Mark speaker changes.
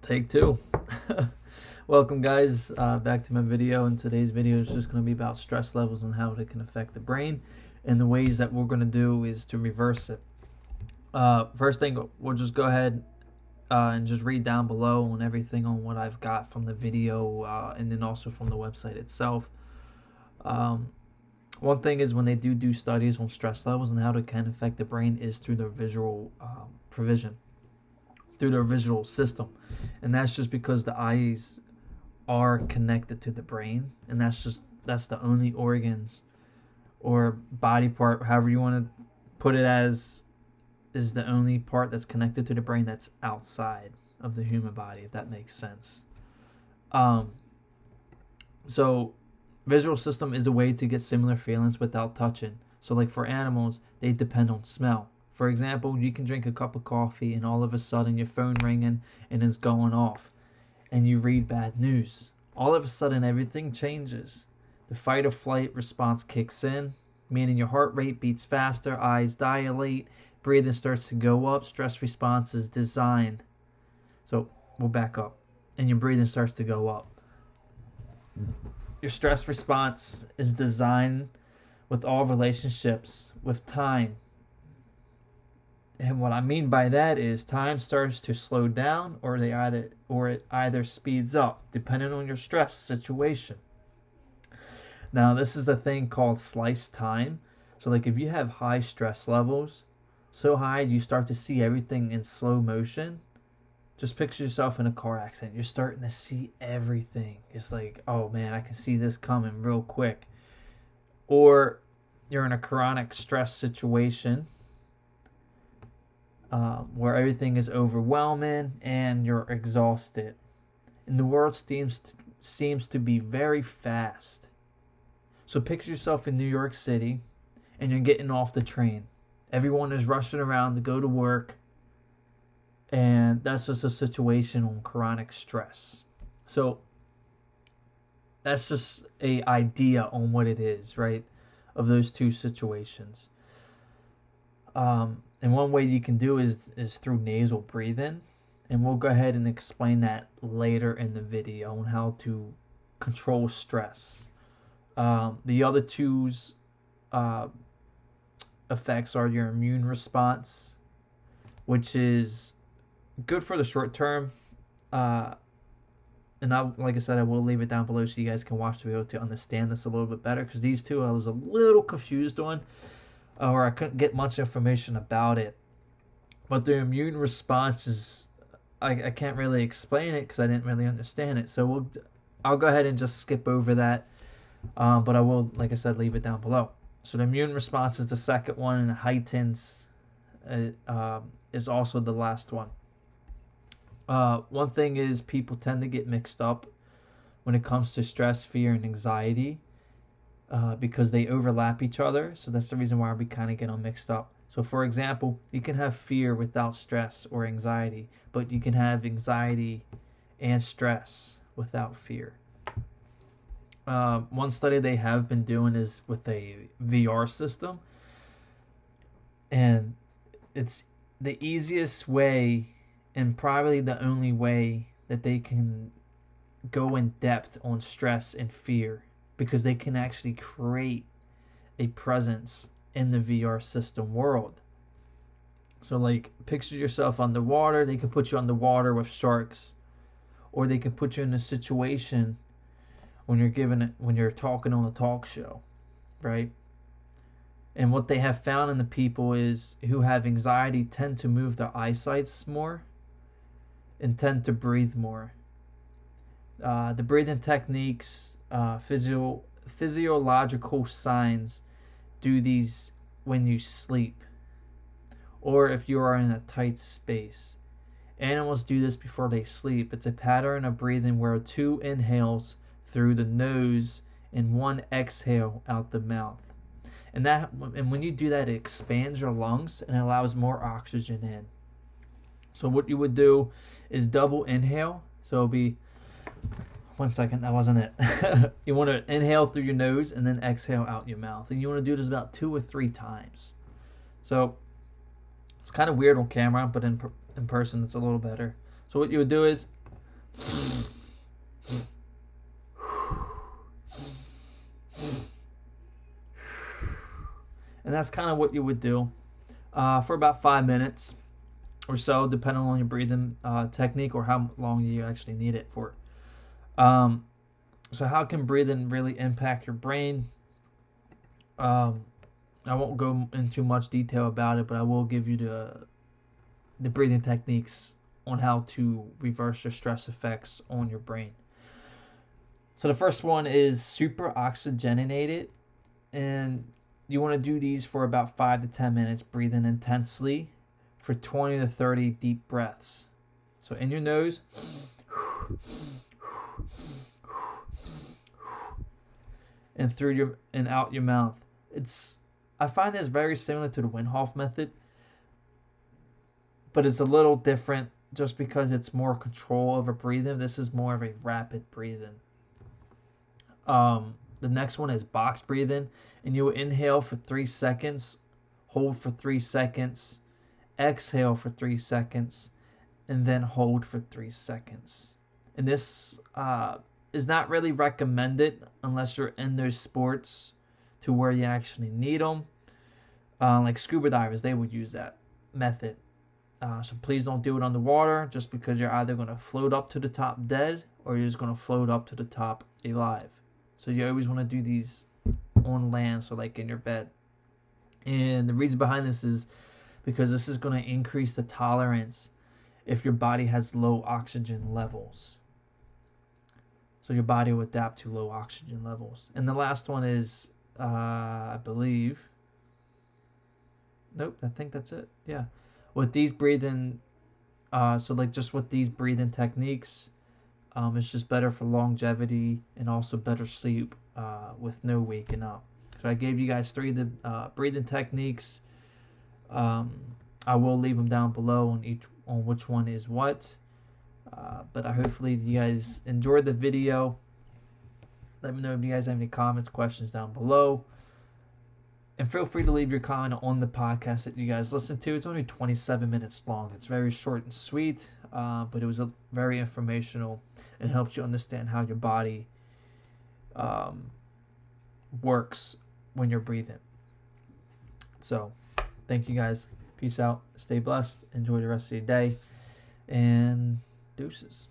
Speaker 1: Take two. Welcome guys, back to my video, and today's video is just going to be about stress levels and how it can affect the brain, and the ways that we're going to do is to reverse it. First thing, we'll just go ahead and just read down below on everything on what I've got from the video and then also from the website itself. One thing is when they do studies on stress levels and how it can affect the brain is through the visual provision, through their visual system. And that's just because the eyes are connected to the brain, and that's the only organs or body part, however you want to put it, as is the only part that's connected to the brain that's outside of the human body, if that makes sense. So visual system is a way to get similar feelings without touching. So like for animals, they depend on smell. For example, you can drink a cup of coffee and all of a sudden your phone ringing and it's going off, and you read bad news. All of a sudden everything changes. The fight or flight response kicks in, meaning your heart rate beats faster, eyes dilate, breathing starts to go up, stress response is designed. So we'll back up, and your breathing starts to go up. Your stress response is designed with all relationships with time. And what I mean by that is time starts to slow down, or it either speeds up, depending on your stress situation. Now, this is a thing called slice time. So like if you have high stress levels, so high you start to see everything in slow motion. Just picture yourself in a car accident. You're starting to see everything. It's like, oh man, I can see this coming real quick. Or you're in a chronic stress situation where everything is overwhelming and you're exhausted. And the world seems to be very fast. So picture yourself in New York City and you're getting off the train. Everyone is rushing around to go to work. And that's just a situation on chronic stress. So that's just an idea on what it is, right? Of those two situations. And one way you can do is through nasal breathing. And we'll go ahead and explain that later in the video on how to control stress. The other two's effects are your immune response, which is good for the short term. And like I said, I will leave it down below so you guys can watch the video to understand this a little bit better, because these two I was a little confused on, or I couldn't get much information about it. But the immune response is, I can't really explain it because I didn't really understand it. So I'll go ahead and just skip over that. But I will, like I said, leave it down below. So the immune response is the second one, and heightens is also the last one. One thing is people tend to get mixed up when it comes to stress, fear, and anxiety because they overlap each other. So that's the reason why we kind of get them mixed up. So for example, you can have fear without stress or anxiety, but you can have anxiety and stress without fear. One study they have been doing is with a VR system, and it's the easiest way and probably the only way that they can go in depth on stress and fear, because they can actually create a presence in the VR system world. So like picture yourself underwater. They can put you underwater with sharks, or they can put you in a situation when you're talking on a talk show, right? And what they have found in the people is who have anxiety tend to move their eyesights more and tend to breathe more. The breathing techniques, physiological signs do these when you sleep or if you are in a tight space. Animals do this before they sleep. It's a pattern of breathing where 2 inhales through the nose and 1 exhale out the mouth. And when you do that, it expands your lungs and allows more oxygen in. So what you would do is double inhale. So it'll be, one second, that wasn't it. You want to inhale through your nose and then exhale out your mouth. And you want to do this about 2 or 3 times. So it's kind of weird on camera, but in person it's a little better. So what you would do is And that's kind of what you would do for about 5 minutes or so, depending on your breathing technique or how long you actually need it for. So how can breathing really impact your brain? I won't go into much detail about it, but I will give you the breathing techniques on how to reverse your stress effects on your brain. So the first one is super oxygenated, and you want to do these for about 5 to 10 minutes, breathing intensely for 20 to 30 deep breaths. So in your nose, and through your and out your mouth. I find this very similar to the Wim Hof method, but it's a little different just because it's more control over breathing. This is more of a rapid breathing. The next one is box breathing, and you will inhale for 3 seconds, hold for 3 seconds, exhale for 3 seconds, and then hold for 3 seconds. And this is not really recommended unless you're in those sports to where you actually need them. Like scuba divers, they would use that method. So please don't do it underwater, just because you're either going to float up to the top dead or you're just going to float up to the top alive. So you always want to do these on land, so like in your bed. And the reason behind this is because this is going to increase the tolerance if your body has low oxygen levels. So your body will adapt to low oxygen levels. And the last one is, I believe, nope, I think that's it. Yeah. With these breathing, with these breathing techniques, it's just better for longevity and also better sleep with no waking up. So I gave you guys 3 of the breathing techniques. I will leave them down below on which one is what. But hopefully you guys enjoyed the video. Let me know if you guys have any comments, questions down below. And feel free to leave your comment on the podcast that you guys listen to. It's only 27 minutes long. It's very short and sweet, but it was very informational and helps you understand how your body works when you're breathing. So, thank you guys. Peace out. Stay blessed. Enjoy the rest of your day. And deuces.